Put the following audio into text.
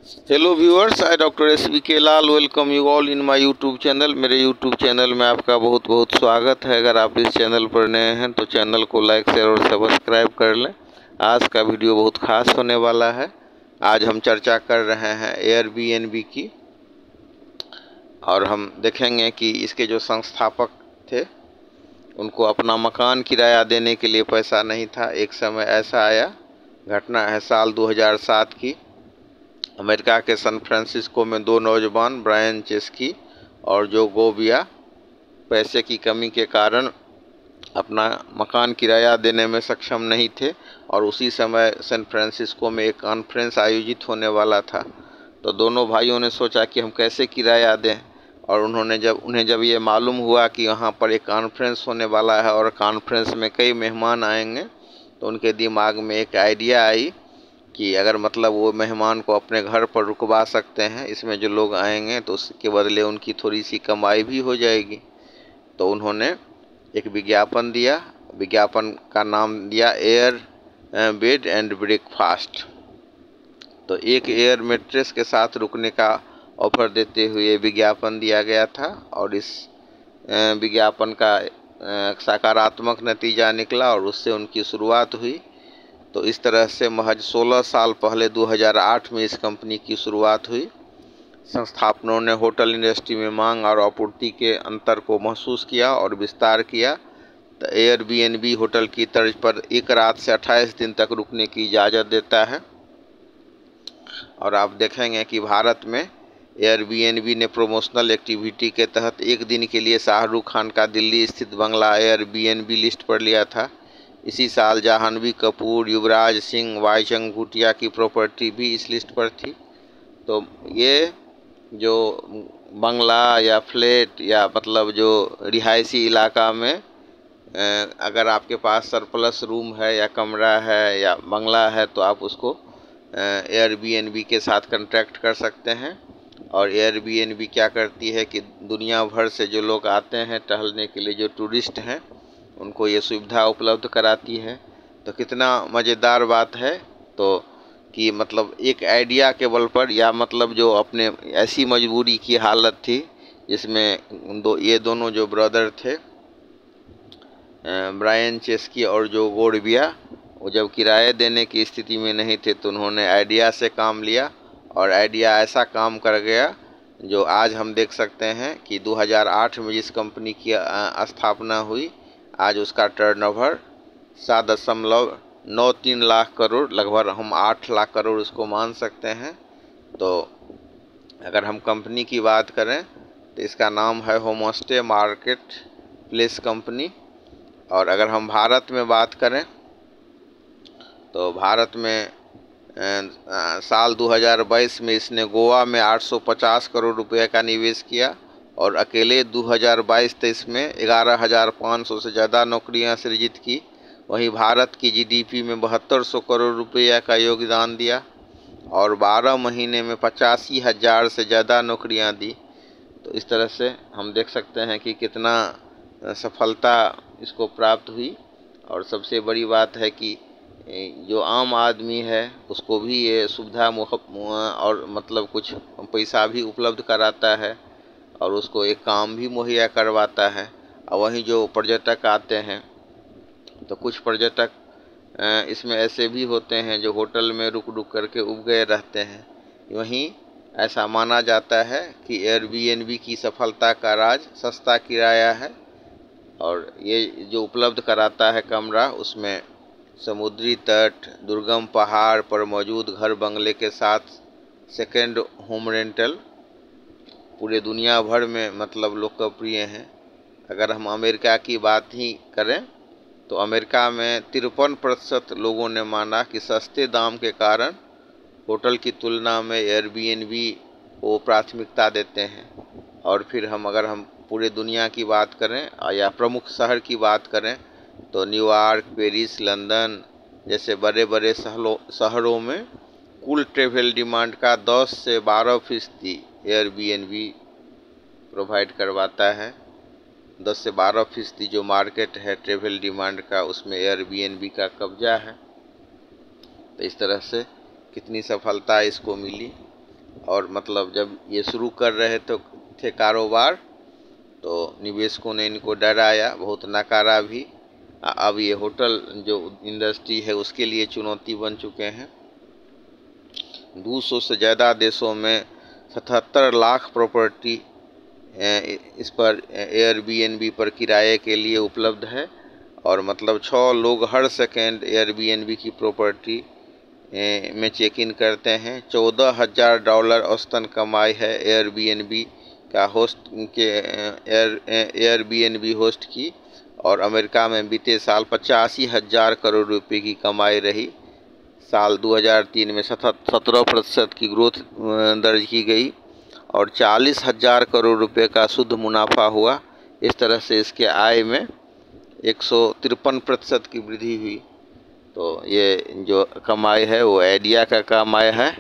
Hello viewers, I doctor SBK Lal welcome you all in my YouTube channel. मेरे YouTube channel में आपका बहुत बहुत स्वागत है। अगर आप इस चैनल पर नए हैं तो चैनल को लाइक शेयर और सब्सक्राइब कर लें। आज का वीडियो बहुत खास होने वाला है। आज हम चर्चा कर रहे हैं एयरबीएनबी की, और हम देखेंगे कि इसके जो संस्थापक थे उनको अपना मकान किराया देने के लिए पैसा नहीं था। एक समय ऐसा आया, घटना है साल 2007 की। अमेरिका के सैन फ्रांसिस्को में दो नौजवान ब्रायन चेस्की और जो गोबिया पैसे की कमी के कारण अपना मकान किराया देने में सक्षम नहीं थे, और उसी समय सैन फ्रांसिस्को में एक कॉन्फ्रेंस आयोजित होने वाला था। तो दोनों भाइयों ने सोचा कि हम कैसे किराया दें, और उन्हें जब ये मालूम हुआ कि यहाँ पर एक कॉन्फ्रेंस होने वाला है और कॉन्फ्रेंस में कई मेहमान आएंगे, तो उनके दिमाग में एक आइडिया आई कि अगर मतलब वो मेहमान को अपने घर पर रुकवा सकते हैं, इसमें जो लोग आएंगे तो उसके बदले उनकी थोड़ी सी कमाई भी हो जाएगी। तो उन्होंने एक विज्ञापन दिया। विज्ञापन का नाम दिया एयर बेड एंड ब्रेकफास्ट। तो एक एयर मैट्रेस के साथ रुकने का ऑफर देते हुए विज्ञापन दिया गया था, और इस विज्ञापन का सकारात्मक नतीजा निकला और उससे उनकी शुरुआत हुई। तो इस तरह से महज 16 साल पहले 2008 में इस कंपनी की शुरुआत हुई। संस्थापकों ने होटल इंडस्ट्री में मांग और आपूर्ति के अंतर को महसूस किया और विस्तार किया। तो एयरबीएनबी होटल की तर्ज पर एक रात से 28 दिन तक रुकने की इजाज़त देता है। और आप देखेंगे कि भारत में एयरबीएनबी ने प्रमोशनल एक्टिविटी के तहत एक दिन के लिए शाहरुख खान का दिल्ली स्थित बंगला एयरबीएनबी लिस्ट पर लिया था। इसी साल जाह्नवी कपूर, युवराज सिंह, वाईचंग भूटिया की प्रॉपर्टी भी इस लिस्ट पर थी। तो ये जो बंगला या फ्लैट या मतलब जो रिहायशी इलाका में अगर आपके पास सरप्लस रूम है या कमरा है या बंगला है, तो आप उसको एयरबीएनबी के साथ कॉन्ट्रैक्ट कर सकते हैं। और एयरबीएनबी क्या करती है कि दुनिया भर से जो लोग आते हैं टहलने के लिए, जो टूरिस्ट हैं, उनको ये सुविधा उपलब्ध कराती है। तो कितना मज़ेदार बात है। तो कि मतलब एक आइडिया के बल पर, या मतलब जो अपने ऐसी मजबूरी की हालत थी जिसमें ये दोनों जो ब्रदर थे ब्रायन चेस्की और जो गोरबिया, वो जब किराए देने की स्थिति में नहीं थे, तो उन्होंने आइडिया से काम लिया, और आइडिया ऐसा काम कर गया जो आज हम देख सकते हैं कि 2008 में जिस कंपनी की स्थापना हुई, आज उसका टर्नओवर 7.93 लाख करोड़, लगभग हम 8 लाख करोड़ उसको मान सकते हैं। तो अगर हम कंपनी की बात करें तो इसका नाम है होमस्टे मार्केट प्लेस कंपनी। और अगर हम भारत में बात करें तो भारत में साल 2022 में इसने गोवा में 850 करोड़ रुपए का निवेश किया, और अकेले 2022-23 में 11,500 से ज़्यादा नौकरियां सृजित की। वहीं भारत की जीडीपी में 7200 करोड़ रुपया का योगदान दिया, और 12 महीने में 85,000 से ज़्यादा नौकरियां दी। तो इस तरह से हम देख सकते हैं कि कितना सफलता इसको प्राप्त हुई। और सबसे बड़ी बात है कि जो आम आदमी है उसको भी ये सुविधा और मतलब कुछ पैसा भी उपलब्ध कराता है, और उसको एक काम भी मुहैया करवाता है। और वहीं जो पर्यटक आते हैं, तो कुछ पर्यटक इसमें ऐसे भी होते हैं जो होटल में रुक रुक करके उब गए रहते हैं। वहीं ऐसा माना जाता है कि एयरबीएनबी की सफलता का राज सस्ता किराया है, और ये जो उपलब्ध कराता है कमरा, उसमें समुद्री तट, दुर्गम पहाड़ पर मौजूद घर बंगले के साथ सेकेंड होम रेंटल पूरे दुनिया भर में मतलब लोकप्रिय हैं। अगर हम अमेरिका की बात ही करें तो अमेरिका में 53% लोगों ने माना कि सस्ते दाम के कारण होटल की तुलना में एयरबीएनबी को प्राथमिकता देते हैं। और फिर अगर हम पूरे दुनिया की बात करें या प्रमुख शहर की बात करें तो न्यूयॉर्क, पेरिस, लंदन जैसे बड़े बड़े शहरों में कुल ट्रैवल डिमांड का 10 से 12% एयरबीएनबी प्रोवाइड करवाता है। 10 से 12% जो मार्केट है ट्रैवल डिमांड का, उसमें एयरबीएनबी का कब्जा है। तो इस तरह से कितनी सफलता इसको मिली। और मतलब जब ये शुरू कर रहे थे कारोबार, तो निवेशकों ने इनको डराया, बहुत नकारा भी। अब ये होटल जो इंडस्ट्री है उसके लिए चुनौती बन चुके हैं। 200 से ज़्यादा देशों में 77 लाख प्रॉपर्टी इस पर एयरबीएनबी पर किराए के लिए उपलब्ध है। और मतलब 6 लोग हर सेकेंड एयरबीएनबी की प्रॉपर्टी में चेक इन करते हैं। $14,000 औसतन कमाई है एयरबीएनबी का होस्ट के एयरबीएनबी होस्ट की। और अमेरिका में बीते साल 85,000 करोड़ रुपए की कमाई रही। साल 2003 में 17% की ग्रोथ दर्ज की गई और 40,000 करोड़ रुपए का शुद्ध मुनाफा हुआ। इस तरह से इसके आय में 153% की वृद्धि हुई। तो ये जो कमाई है वो आइडिया का कमाई है।